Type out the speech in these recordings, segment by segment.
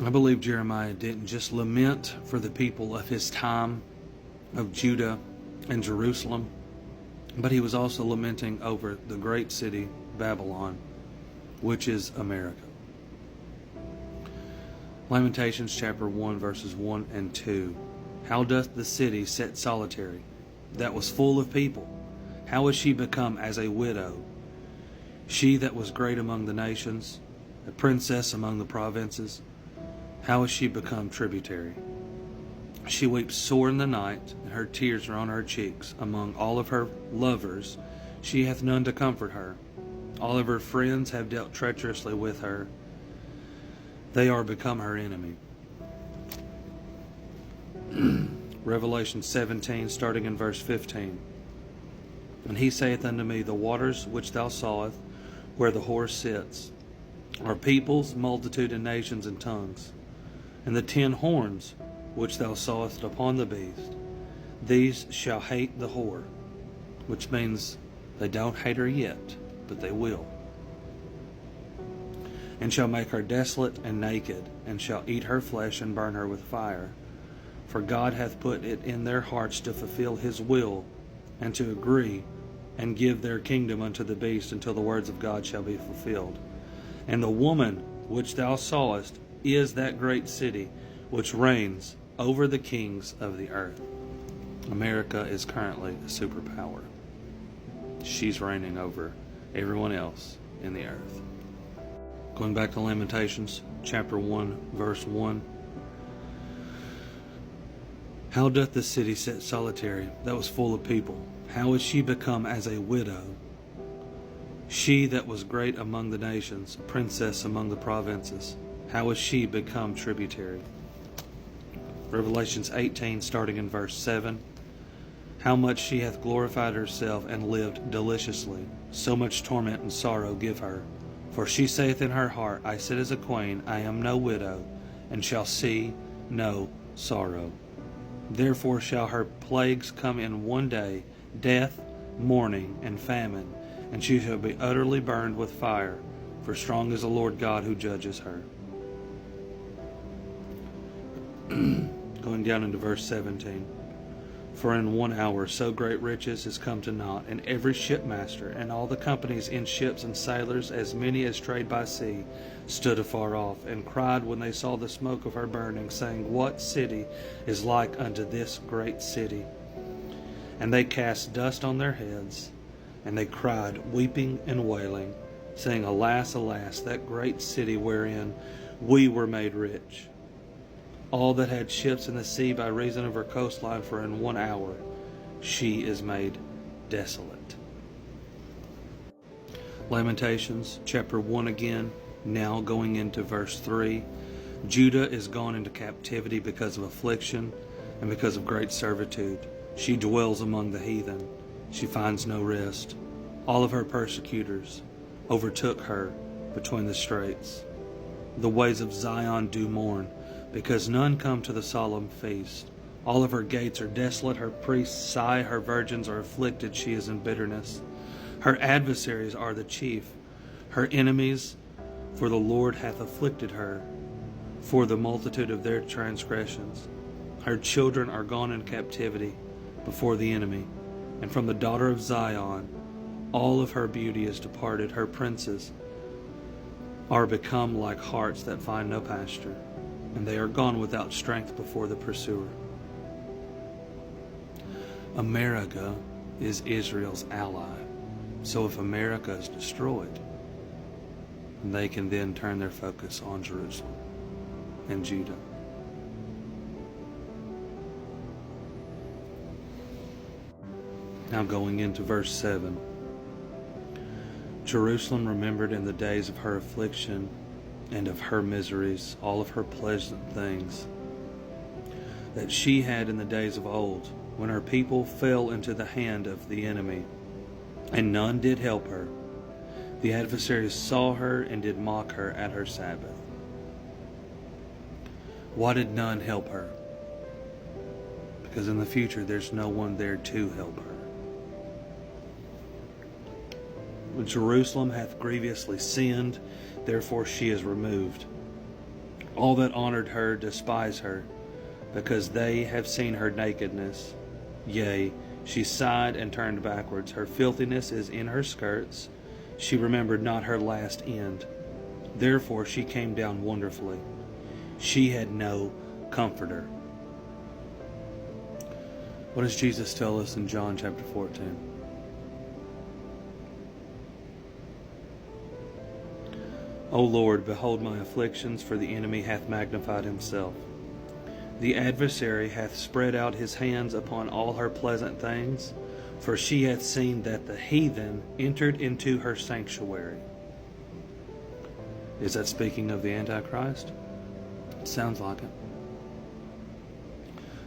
I believe Jeremiah didn't just lament for the people of his time of Judah and Jerusalem, but he was also lamenting over the great city, Babylon, which is America. Lamentations chapter 1, verses 1 and 2. How doth the city sit solitary, that was full of people? How is she become as a widow? She that was great among the nations, a princess among the provinces, how is she become tributary? She weeps sore in the night, and her tears are on her cheeks. Among all of her lovers, she hath none to comfort her. All of her friends have dealt treacherously with her. They are become her enemy. Revelation 17, starting in verse 15. And he saith unto me, the waters which thou sawest, where the horse sits, are peoples, multitude, and nations, and tongues. And the 10 horns which thou sawest upon the beast, these shall hate the whore, which means they don't hate her yet, but they will, and shall make her desolate and naked, and shall eat her flesh and burn her with fire. For God hath put it in their hearts to fulfill his will, and to agree, and give their kingdom unto the beast, until the words of God shall be fulfilled. And the woman which thou sawest is that great city, which reigns over the kings of the earth. America is currently a superpower. She's reigning over everyone else in the earth. Going back to Lamentations, chapter 1, verse 1. How doth the city sit solitary, that was full of people? How is she become as a widow? She that was great among the nations, a princess among the provinces, how is she become tributary? Revelations 18, starting in verse 7. How much she hath glorified herself and lived deliciously, so much torment and sorrow give her. For she saith in her heart, I sit as a queen, I am no widow, and shall see no sorrow. Therefore shall her plagues come in one day, death, mourning, and famine, and she shall be utterly burned with fire, for strong is the Lord God who judges her. Going down into verse 17. For in 1 hour so great riches is come to naught, and every shipmaster, and all the companies in ships and sailors, as many as trade by sea, stood afar off, and cried when they saw the smoke of her burning, saying, What city is like unto this great city? And they cast dust on their heads, and they cried, weeping and wailing, saying, Alas, alas, that great city wherein we were made rich. All that had ships in the sea by reason of her coastline, for in 1 hour she is made desolate. Lamentations chapter 1 again, now going into verse 3. Judah is gone into captivity because of affliction and because of great servitude. She dwells among the heathen. She finds no rest. All of her persecutors overtook her between the straits. The ways of Zion do mourn, because none come to the solemn feast. All of her gates are desolate, her priests sigh, her virgins are afflicted, she is in bitterness. Her adversaries are the chief, her enemies, for the Lord hath afflicted her, for the multitude of their transgressions. Her children are gone in captivity before the enemy, and from the daughter of Zion all of her beauty is departed. Her princes are become like harts that find no pasture, and they are gone without strength before the pursuer. America is Israel's ally. So if America is destroyed, they can then turn their focus on Jerusalem and Judah. Now going into verse 7. Jerusalem remembered in the days of her affliction and of her miseries all of her pleasant things that she had in the days of old, when her people fell into the hand of the enemy, and none did help her. The adversaries saw her and did mock her at her Sabbath. Why did none help her? Because in the future there's no one there to help her. Jerusalem hath grievously sinned, therefore she is removed. All that honored her despise her, because they have seen her nakedness. Yea, she sighed and turned backwards. Her filthiness is in her skirts. She remembered not her last end. Therefore she came down wonderfully. She had no comforter. What does Jesus tell us in John chapter 14? O Lord, behold my afflictions, for the enemy hath magnified himself. The adversary hath spread out his hands upon all her pleasant things, for she hath seen that the heathen entered into her sanctuary. Is that speaking of the Antichrist? It sounds like it.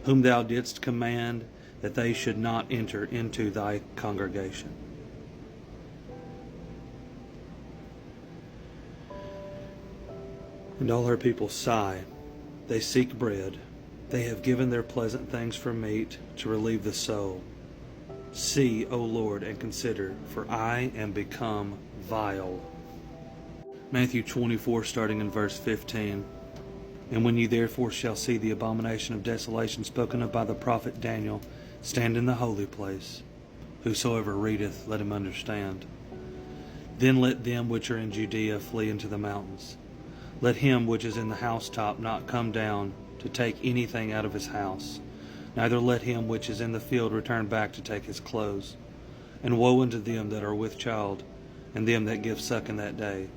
Whom thou didst command that they should not enter into thy congregation. And all her people sigh. They seek bread. They have given their pleasant things for meat to relieve the soul. See, O Lord, and consider, for I am become vile. Matthew 24, starting in verse 15. And when ye therefore shall see the abomination of desolation spoken of by the prophet Daniel stand in the holy place, whosoever readeth, let him understand. Then let them which are in Judea flee into the mountains. Let him which is in the housetop not come down to take anything out of his house, neither let him which is in the field return back to take his clothes. And woe unto them that are with child, and them that give suck in that day.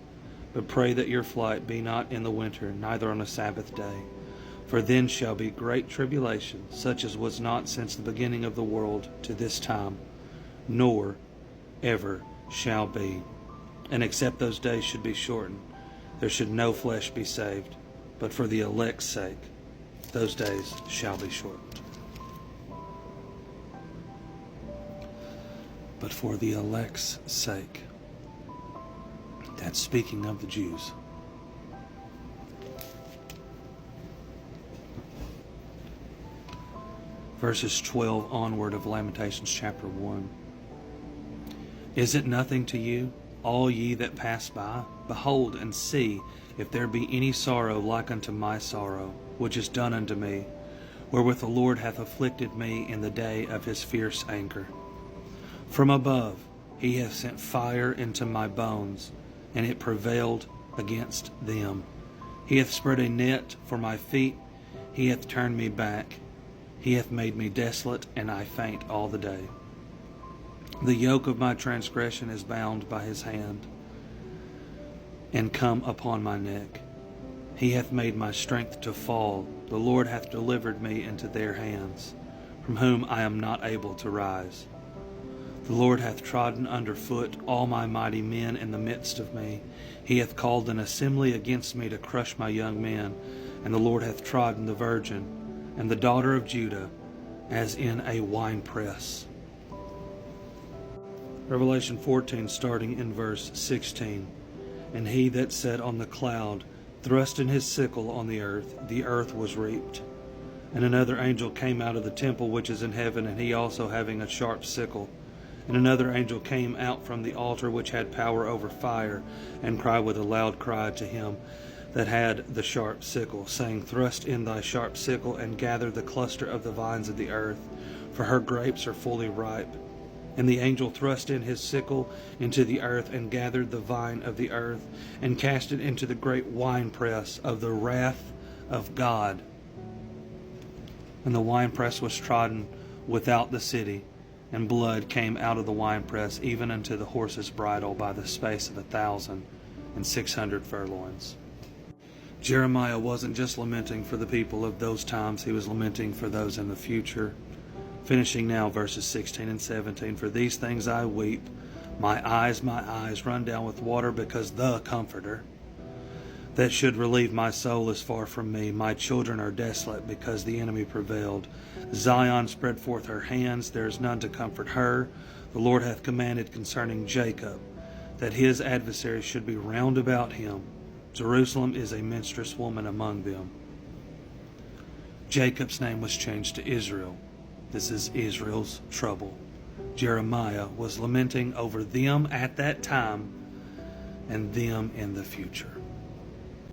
But pray that your flight be not in the winter, neither on a Sabbath day. For then shall be great tribulation, such as was not since the beginning of the world to this time, nor ever shall be. And except those days should be shortened, there should no flesh be saved, but for the elect's sake, those days shall be shortened. But for the elect's sake. That's speaking of the Jews. Verses 12 onward of Lamentations chapter 1. Is it nothing to you, all ye that pass by? Behold and see if there be any sorrow like unto my sorrow, which is done unto me, wherewith the Lord hath afflicted me in the day of his fierce anger. From above he hath sent fire into my bones, and it prevailed against them. He hath spread a net for my feet, he hath turned me back, he hath made me desolate, and I faint all the day. The yoke of my transgression is bound by his hand, and come upon my neck. He hath made my strength to fall. The Lord hath delivered me into their hands, from whom I am not able to rise. The Lord hath trodden under foot all my mighty men in the midst of me. He hath called an assembly against me to crush my young men, and the Lord hath trodden the virgin and the daughter of Judah as in a winepress. Revelation 14, starting in verse 16. And he that sat on the cloud thrust in his sickle on the earth was reaped. And another angel came out of the temple which is in heaven, and he also having a sharp sickle. And another angel came out from the altar which had power over fire, and cried with a loud cry to him that had the sharp sickle, saying, Thrust in thy sharp sickle, and gather the cluster of the vines of the earth, for her grapes are fully ripe. And the angel thrust in his sickle into the earth, and gathered the vine of the earth, and cast it into the great winepress of the wrath of God. And the winepress was trodden without the city, and blood came out of the winepress, even unto the horse's bridle, by the space of 1,600 furlongs. Jeremiah wasn't just lamenting for the people of those times, he was lamenting for those in the future. Finishing now verses 16 and 17. For these things I weep, my eyes run down with water, because the Comforter that should relieve my soul is far from me. My children are desolate, because the enemy prevailed. Zion spread forth her hands, there is none to comfort her. The Lord hath commanded concerning Jacob, that his adversaries should be round about him. Jerusalem is a minstrous woman among them. Jacob's name was changed to Israel. This is Israel's trouble. Jeremiah was lamenting over them at that time and them in the future.